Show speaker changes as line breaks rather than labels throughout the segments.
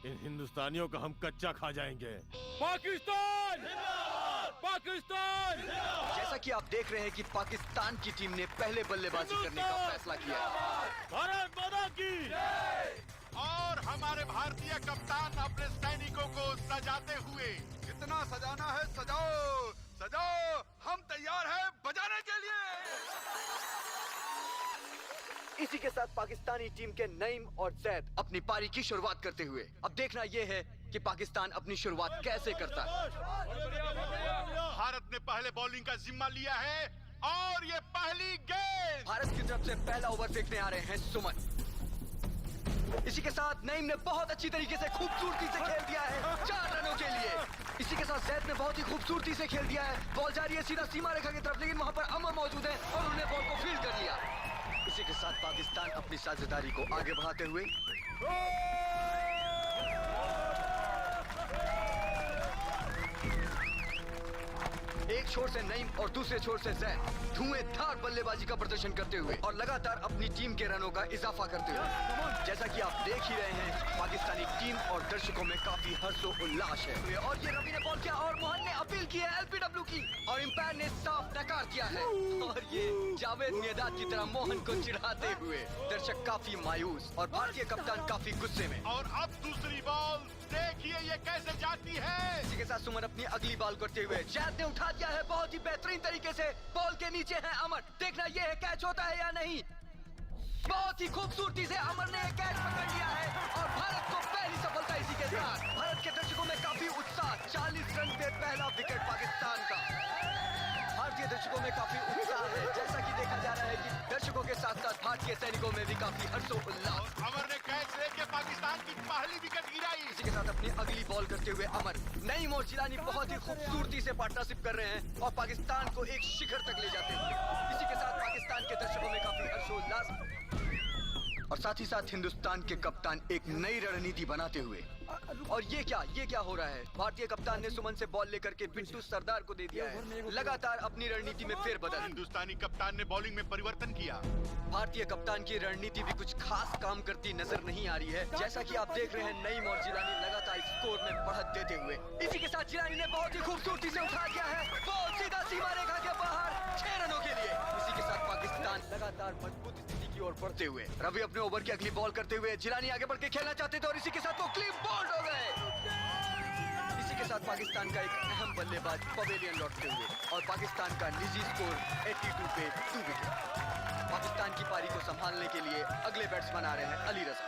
इन हिंदुस्तानियों का हम कच्चा खा जाएंगे।
पाकिस्तान पाकिस्तान।
जैसा कि आप देख रहे हैं कि पाकिस्तान की टीम ने पहले बल्लेबाजी करने का फैसला किया।
भारत माता की।
और हमारे भारतीय कप्तान अपने सैनिकों को सजाते हुए, कितना सजाना है सजाओ सजाओ, हम तैयार हैं बजाने के लिए।
इसी के साथ पाकिस्तानी टीम के नईम और जैद अपनी पारी की शुरुआत करते हुए। अब देखना यह है कि पाकिस्तान अपनी शुरुआत कैसे करता है।
भारत ने पहले बॉलिंग का जिम्मा लिया है और ये पहली गेंद।
भारत की तरफ से पहला ओवर फेंकने आ रहे हैं सुमन। इसी के साथ नईम ने बहुत अच्छी तरीके से खूबसूरती से खेल दिया है 4 रनों के लिए। इसी के साथ जैद ने बहुत ही खूबसूरती से खेल दिया है। बॉल जा रही है सीधा सीमा रेखा की तरफ, लेकिन वहां पर अमर मौजूद है और उन्होंने बॉल को फील्ड कर लिया। इसी के साथ पाकिस्तान अपनी साझेदारी को आगे बढ़ाते हुए एक छोर से नईम और दूसरे छोर से जैद धुएंधार बल्लेबाजी का प्रदर्शन करते हुए और लगातार अपनी टीम के रनों का इजाफा करते हुए। जैसा कि आप देख ही रहे हैं, पाकिस्तानी टीम और दर्शकों में काफी हर्षोल्लास है। और ये रवि ने बॉल किया और मोहन ने अपील की है एलबीडब्ल्यू की, और अंपायर ने साफ नकार दिया है। और ये जावेद मियादाद की तरह मोहन को चिढ़ाते हुए दर्शक काफी मायूस और भारतीय कप्तान काफी गुस्से में।
और अब दूसरी बॉल देखिए ये कैसे जाती है।
इसी के साथ सुमन अपनी अगली बॉल करते हुए जैद ने उठा दिया है बहुत ही बेहतरीन तरीके से। बॉल के नीचे है अमर, देखना यह है कैच होता है या नहीं। बहुत ही खूबसूरती से अमर ने कैच पकड़ लिया है और भारत को पहली सफलता इसी के साथ। भारत के दर्शकों में काफी उत्साह। 40 रन पे पहला विकेट पाकिस्तान का। भारतीय दर्शकों में काफी उत्साह है। जैसा कि देखा जा रहा है कि दर्शकों के साथ साथ भारतीय सैनिकों में भी काफी हर्षोल्लास।
अमर ने कैच लेके पाकिस्तान की पहली विकेट गिराई।
इसी के साथ अपनी अगली बॉल करते हुए अमर, नईम और जिलानी बहुत ही खूबसूरती से पार्टनरशिप कर रहे हैं और पाकिस्तान को एक शिखर तक ले जाते हैं। इसी के साथ पाकिस्तान के दर्शकों में काफी हर्षोल्लास और साथ ही साथ हिंदुस्तान के कप्तान एक नई रणनीति बनाते हुए। और ये क्या हो रहा है? भारतीय कप्तान ने सुमन से बॉल लेकर के बिट्टू सरदार को दे दिया है। लगातार अपनी रणनीति में फेरबदल।
हिंदुस्तानी कप्तान ने बॉलिंग में परिवर्तन किया।
भारतीय कप्तान की रणनीति भी कुछ खास काम करती नजर नहीं आ रही है। जैसा कि आप देख रहे हैं, नईम और जिलानी लगातार स्कोर में बढ़त देते हुए। इसी के साथ जिलानी ने बहुत ही खूबसूरती से उठा दिया है बॉल सीधा सीमा रेखा के बाहर 6 रनों के लिए। इसी के साथ पाकिस्तान लगातार मजबूत स्थिति की ओर बढ़ते हुए। रवि अपने ओवर की अगली बॉल करते हुए, जिलानी आगे बढ़ के खेलना चाहते थे और इसी के साथ वो क्लीन बोल्ड हो गए। इसी के साथ पाकिस्तान का एक अहम बल्लेबाज पवेलियन लौटते हुए और पाकिस्तान का निजी स्कोर 82 पे 2 विकेट। पाकिस्तान की पारी को संभालने के लिए अगले बैट्समैन आ रहे हैं अली रजा।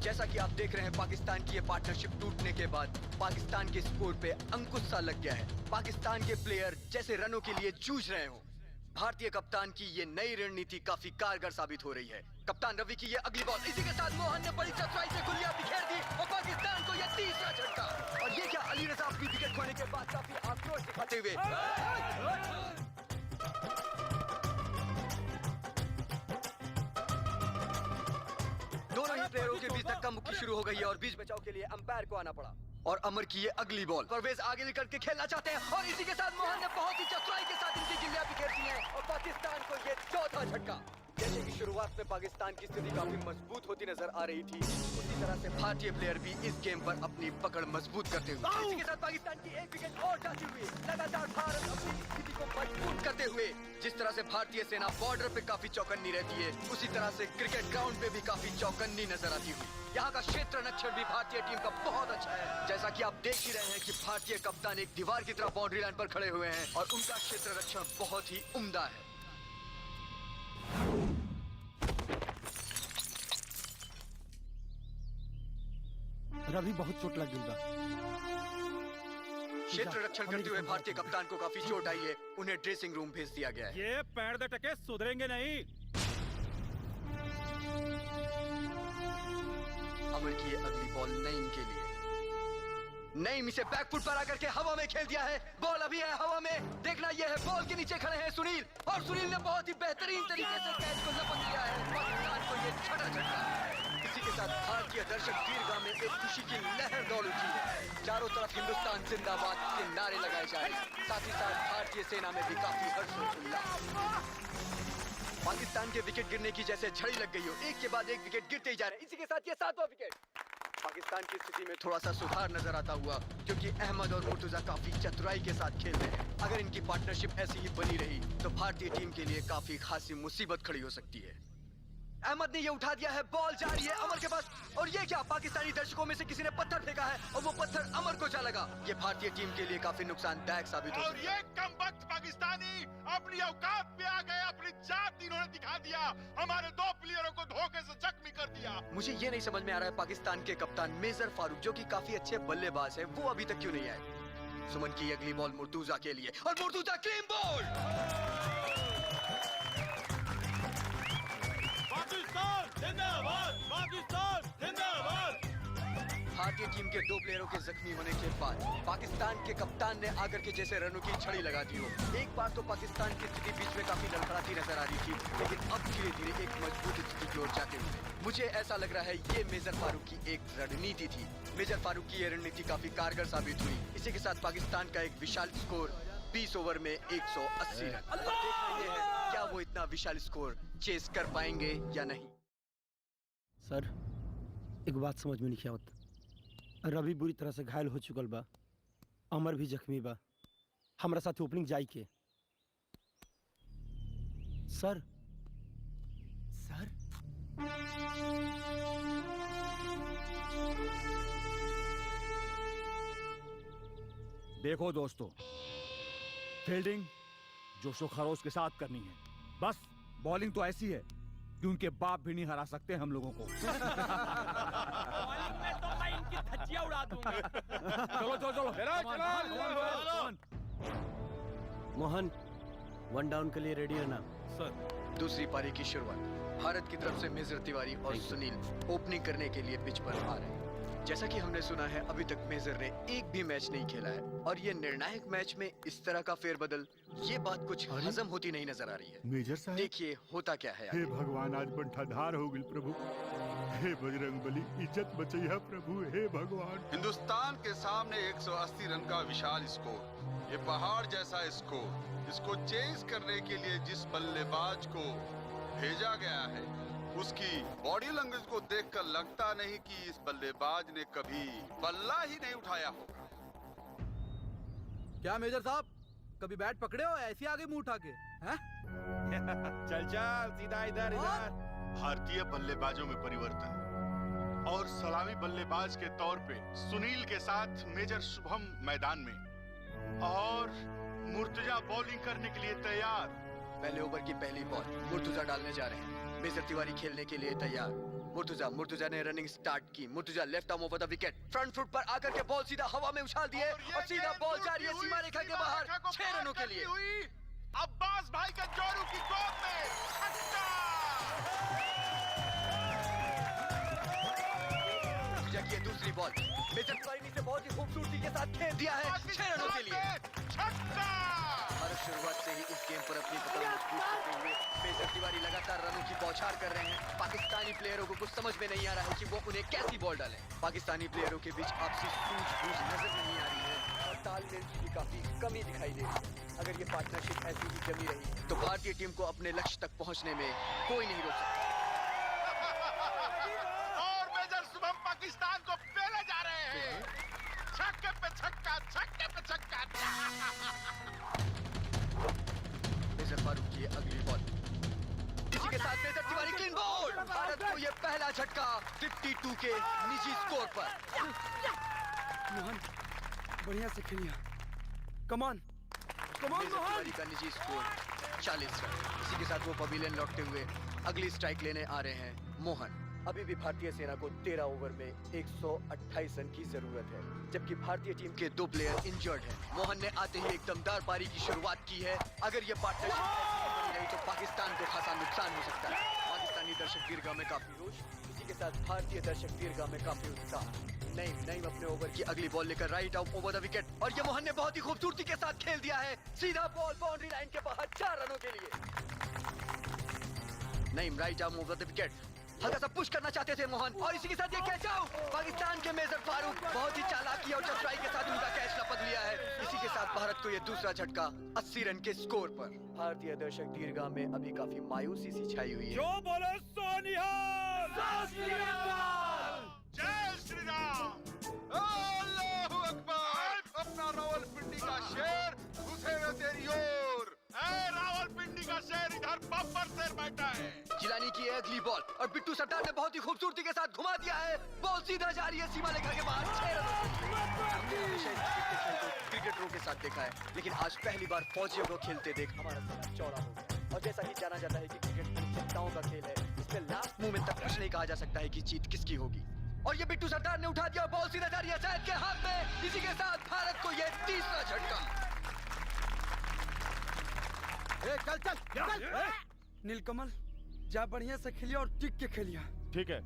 जैसा कि आप देख रहे हैं, पाकिस्तान की ये पार्टनरशिप टूटने के बाद पाकिस्तान के स्कोर पे अंकुश सा लग गया है। पाकिस्तान के प्लेयर जैसे रनों के लिए जूझ रहे हो। भारतीय कप्तान की ये नई रणनीति काफी कारगर साबित हो रही है। कप्तान रवि की ये अगली बॉल, इसी के साथ मोहन ने बड़ी चतुराई से गुलियां बिखेर दी और पाकिस्तान को ये तीसरा झटका। और ये क्या, अली रजा अपनी विकेट खोने के बाद काफी आक्रोश दिखाते हुए। दोनों ही प्लेयरों के बीच धक्का मुक्की शुरू हो गई है और बीच बचाव के लिए अंपायर को आना पड़ा। और अमर की ये अगली बॉल, परवेज आगे निकल के खेलना चाहते हैं और इसी के साथ मोहन ने बहुत ही चतुराई के साथ इनकी गिल्लियां बिखेर दी हैं और पाकिस्तान को ये चौथा झटका। जैसे कि शुरुआत में पाकिस्तान की स्थिति काफी मजबूत होती नजर आ रही थी, उसी तरह से भारतीय प्लेयर भी इस गेम पर अपनी पकड़ मजबूत करते हुए। इसी के साथ पाकिस्तान की एक विकेट और जाती हुई लगातार भारत अपनी स्थिति को मजबूत करते हुए। जिस तरह से भारतीय सेना बॉर्डर पे काफी चौकन्नी रहती है, उसी तरह से क्रिकेट ग्राउंड पे भी काफी चौकन्नी नजर आती हुई। यहाँ का क्षेत्र रक्षण भी भारतीय टीम का बहुत अच्छा है। जैसा कि आप देख ही रहे हैं कि भारतीय कप्तान एक दीवार की तरह बाउंड्री लाइन पर खड़े हुए हैं और उनका क्षेत्र रक्षण बहुत ही उम्दा है।
रवि बहुत चोट लग गई।
क्षेत्र रक्षण करते हुए भारतीय कप्तान को काफी चोट आई है। उन्हें ड्रेसिंग रूम भेज दिया गया है।
ये पैर दे टके सुधरेंगे नहीं।
अमर की ये अगली बॉल नईम के लिए। नईम इसे बैकफुट पर आकर के हवा में खेल दिया है। बॉल अभी है हवा में। देखना यह है, बॉल के नीचे खड़े हैं सुनील और सुनील ने बहुत ही बेहतरीन तरीके से कैच को लपक दिया है। पाकिस्तान को यह छठा झटका। इसी के साथ भारतीय दर्शक दीर्घा में एक खुशी की लहर दौड़ उठी है। चारों तरफ हिंदुस्तान जिंदाबाद के नारे लगाए जा रहे हैं। साथ ही साथ भारतीय सेना में भी काफी हर्षोल्लास। पाकिस्तान के विकेट गिरने की जैसे झड़ी लग गई हो, एक के बाद एक विकेट गिरते ही जा रहे हैं। इसी के साथ ये 7वां विकेट। पाकिस्तान की स्थिति में थोड़ा सा सुधार नजर आता हुआ, क्योंकि अहमद और मुर्तुजा काफी चतुराई के साथ खेल रहे हैं। अगर इनकी पार्टनरशिप ऐसी ही बनी रही तो भारतीय टीम के लिए काफी खासी मुसीबत खड़ी हो सकती है। अहमद ने ये उठा दिया है, बॉल जा रही है अमर के पास, और ये क्या, पाकिस्तानी दर्शकों में से किसी ने पत्थर फेंका है और वो पत्थर अमर को जा लगा। ये भारतीय टीम के लिए काफी नुकसानदायक साबित हो
और
सकता है।
ये कमबख्त पाकिस्तानी अपनी औकात पे आ गए, अपनी जात इन्होंने दिखा दिया, हमारे 2 प्लेयरों को धोखे से जख्मी कर दिया।
मुझे ये नहीं समझ में आ रहा है पाकिस्तान के कप्तान मेजर फारूक, जो कि काफी अच्छे बल्लेबाज है, वो अभी तक क्यों नहीं आए। सुमन की अगली बॉल मुर्तुजा के लिए, और मुर्तुजा क्लीन बॉल।
पाकिस्तान जिंदाबाद, पाकिस्तान जिंदाबाद।
भारतीय टीम के 2 प्लेयरों के जख्मी होने के बाद पाकिस्तान के कप्तान ने आकर के जैसे रनों की छड़ी लगा दी हो। एक बार तो पाकिस्तान की स्थिति बीच में काफी लड़खड़ाती नजर आ रही थी, लेकिन अब धीरे धीरे एक मजबूत स्थिति की ओर जाते हुए मुझे ऐसा लग रहा है ये मेजर फारूक की एक रणनीति थी। मेजर फारूक की ये रणनीति काफी कारगर साबित हुई। इसी के साथ पाकिस्तान का एक विशाल स्कोर 20 ओवर में 180 रन। अब देखना ये है क्या वो इतना विशाल स्कोर चेस कर पाएंगे या नहीं।
सर, एक बात समझ में नहीं आवत। रवि बुरी तरह से घायल हो चुकल बा, अमर भी जख्मी बा, हमरा साथ ओपनिंग जाई के। सर सर
देखो दोस्तों, फील्डिंग जोशो खरोश के साथ करनी है। बस बॉलिंग तो ऐसी है कि उनके बाप भी नहीं हरा सकते हम लोगों को।
बॉलिंग में तो मैं इनकी धज्जियां उड़ा दूंगा।
चलो चलो चलो चलो।
मोहन, 1 डाउन के लिए रेडी रहना।
दूसरी पारी की शुरुआत भारत की तरफ से मेजर तिवारी और सुनील ओपनिंग करने के लिए पिच पर आ रहे हैं। जैसा कि हमने सुना है अभी तक मेजर ने एक भी मैच नहीं खेला है, और ये निर्णायक मैच में इस तरह का फेरबदल, ये बात कुछ हजम होती नहीं नजर आ रही है।
मेजर साहब,
देखिए होता क्या है।
हे भगवान, आज बंठाधार हो गई प्रभु। हे बजरंग बली, इज्जत बचैया प्रभु, हे भगवान।
हिंदुस्तान के सामने 180 रन का विशाल स्कोर, ये पहाड़ जैसा स्कोर, इसको चेज करने के लिए जिस बल्लेबाज को भेजा गया है उसकी बॉडी लैंग्वेज को देखकर लगता नहीं कि इस बल्लेबाज ने कभी बल्ला ही नहीं उठाया होगा।
क्या मेजर साहब, कभी बैट पकड़े हो ऐसे आगे मुंह उठा के? हैं?
चल चल सीधा इधर इधर।
भारतीय बल्लेबाजों में परिवर्तन, और सलामी बल्लेबाज के तौर पे सुनील के साथ मेजर शुभम मैदान में, और मुर्तजा बॉलिंग करने के लिए तैयार।
पहले ओवर की पहली बॉल मुर्तुजा डालने जा रहे हैं। मेजर तिवारी खेलने के लिए तैयार। मुर्तुजा ने रनिंग स्टार्ट की। Murtuza left arm over the wicket, front foot पर आकर के बॉल सीधा हवा में उछाल दिए, और सीधा बॉल जा रही है सीमा रेखा के बाहर 6 रनों के लिए।
अब्बास भाई का जोरू की गोद में छक्का।
मुर्तुजा की दूसरी बॉल मेजर तिवारी ने इसे बहुत ही खूबसूरती के साथ खेल दिया है 6 रनों के लिए।
छक्का।
भारत शुरुआत से ही इस गेम पर अपनी पकड़ मजबूत करते हुए मेजर तिवारी लगातार रनों की बौछार कर रहे हैं। पाकिस्तानी प्लेयरों को कुछ समझ में नहीं आ रहा है कि वो उन्हें कैसी बॉल डालें। पाकिस्तानी प्लेयरों के बीच आपसी सूझबूझ नजर नहीं आ रही है, और तालमेल की भी काफी कमी दिखाई दे रही है। अगर ये पार्टनरशिप ऐसी ही जमी रही तो भारतीय टीम को अपने लक्ष्य तक पहुंचने में कोई नहीं रोक सकता।
और मेजर शुभम पाकिस्तान को पेले जा रहे हैं। छक्के पे छक्का, छक्के पे छक्का।
मेजर फारूक की अगली बॉल, इसी के साथ major Tiwari clean ball. Bharat को ये पहला झटका 52 के निजी स्कोर पर।
मोहन, बढ़िया से खेलिया। कमान
मेजर तिवारी का निजी स्कोर 40 रन। इसी के साथ वो पवेलियन लौटते हुए अगली स्ट्राइक लेने आ रहे हैं मोहन। अभी भी भारतीय सेना को 13 ओवर में 128 रन की जरूरत है, जबकि भारतीय टीम के 2 प्लेयर इंजर्ड हैं। मोहन ने आते ही एक दमदार पारी की शुरुआत की है। अगर ये पार्टनरशिप ऐसी ही बनी रही तो पाकिस्तान को खासा नुकसान हो सकता है। पाकिस्तानी दर्शक दीर्घा में काफी रोष, इसी के साथ भारतीय दर्शक दीर्घा में काफी उत्साह। नईम अपने ओवर की अगली बॉल लेकर right out over the wicket, और ये मोहन ने बहुत ही खूबसूरती के साथ खेल दिया है। सीधा बॉल बाउंड्री लाइन के बाहर 4 रनों के लिए। Naeem right arm over the wicket, हल्का सा पुश करना चाहते थे मोहन, और इसी के साथ ये कैच आउट। पाकिस्तान के मेजर फारूक बहुत ही चालाकी और चतुराई के साथ उनका कैच लपक लिया है। इसी के साथ भारत को ये दूसरा झटका 80 रन के स्कोर पर। भारतीय दर्शक दीर्घा में अभी काफी मायूसी सी छाई हुई है।
जो बोले सोनिया
जय श्री राम।
अल्लाहू अकबर। अपना रावलपिंडी का शेर घुसे हुए तेरी ओर।
रावलपिंडी का शेर इधर बब्बर शेर बैठा है।
जिलानी की अगली बॉल और बिट्टू सरदार ने बहुत ही खूबसूरती के साथ घुमा दिया है। बॉल सीधा जा रही है सीमा रेखा के बाहर। 6 रनों हमने हमेशा इस खेल को क्रिकेटरों के साथ देखा है, लेकिन आज पहली बार फौजियों को खेलते देख हमारा सर चौड़ा हो गया। और जैसा कि जाना जाता है कि क्रिकेट चिंताओं का खेल है, इसमें लास्ट मोमेंट तक कुछ नहीं कहा जा सकता है कि जीत किसकी होगी। और ये बिट्टू सरदार ने उठा दिया, बॉल सीधा जा रही है सैयद के हाथ में। इसी के साथ भारत को ये तीसरा झटका।
चल चल चल। नीलकमल जा बढ़िया से खेलिया और टिक के खेलिया।
ठीक है।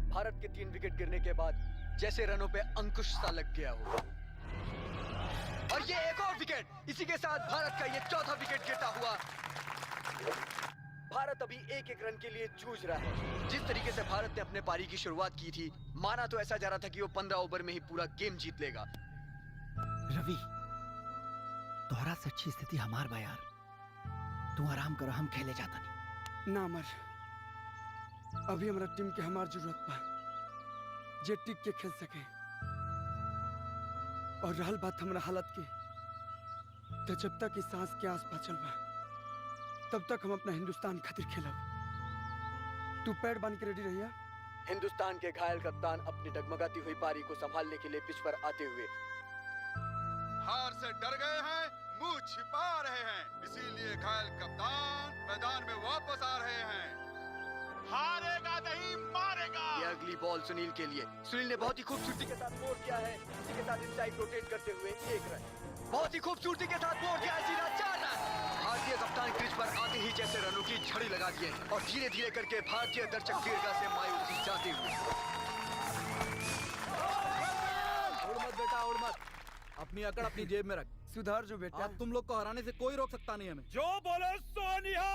भारत के 3 विकेट गिरने के बाद जैसे रनों पे अंकुश सा लग गया हो। और ये एक और विकेट। इसी के साथ भारत का ये चौथा विकेट गिरता हुआ। भारत अभी 1-1 रन के लिए जूझ रहा है। जिस तरीके से भारत ने अपने पारी की शुरुआत की थी, माना तो ऐसा जा रहा था कि वो 15 ओवर में ही पूरा गेम जीत लेगा।
रवि, तोहरा से अच्छी स्थिति हमार बा यार। तू आराम करो, हम खेले जाता नहीं।
ना मर, अभी हमारा टीम के हमार जरूरत बा जे टिक के खेल सके। और रहल बात हमारा हालत के, तो जब तक इस सांस के आस बचल बा तब तक हम अपना हिंदुस्तान खातिर खेलब। तू पैर बांध के रेडी रहिया।
हिंदुस्तान के घायल कप्तान अपनी डगमगाती हुई पारी को संभालने के लिए पिच पर आते हुए
हार से डर गए हैं, मुंह छिपा रहे हैं, इसीलिए घायल कप्तान मैदान में वापस आ रहे हैं।
हारेगा नहीं मारेगा।
ये अगली बॉल सुनील के लिए। सुनील ने बहुत ही खूबसूरती के साथ बोर्ड किया है। इसी के साथ इनसाइड रोटेट करते हुए 1 रन। बहुत ही खूबसूरती के साथ बोर्ड किया है, सीधा 4 रन। भारतीय कप्तान क्रीज पर आते ही जैसे रनों की झड़ी लगा दिए और धीरे धीरे करके भारतीय दर्शक दीर्घा से मायूसी जाते हुए।
उड़ मत बेटा, उड़ मत। अपनी अकड़ अपनी जेब में रख। सुधार जो बेटा। अब तुम लोग को हराने से कोई रोक सकता नहीं हमें।
जो बोले सोनिया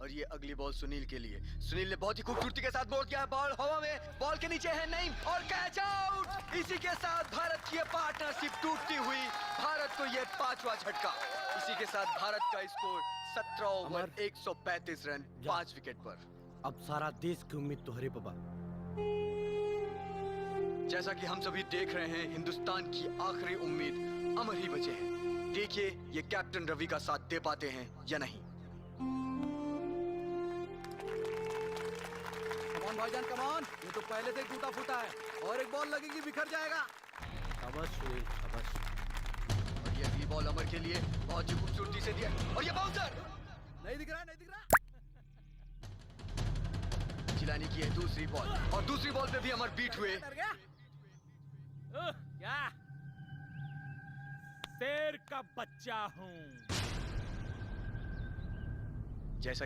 और ये अगली बॉल सुनील के लिए। सुनील ने बहुत ही खूबसूरती के साथ बोल किया है। बॉल हवा में, बॉल के नीचे है नहीं और कैच आउट। इसी के साथ भारत की पार्टनरशिप टूटती हुई। भारत को ये 5वां झटका। इसी के साथ भारत का स्कोर 17 ओवर 135 रन 5 विकेट पर।
अब सारा देश की उम्मीद तोहरे पे बा।
जैसा कि हम सभी देख रहे हैं, हिंदुस्तान की आखिरी उम्मीद अमर ही बचे हैं। देखिए ये कैप्टन रवि का साथ दे पाते हैं या नहीं।
कमान भाईजान कमान, ये तो पहले से टूटा फूटा है और एक बॉल लगेगी बिखर जाएगा।
शाबाश सुनील, शाबाश।
और ये अगली बॉल अमर के लिए बहुत ही खूबसूरती से दिया और ये बाउंसर
नहीं दिख रहा है, नहीं दिख रहा।
जिलानी की है दूसरी बॉल और दूसरी बॉल पे भी अमर बीट हुए।
डर गया?
क्या शेर का बच्चा हूँ।
जैसा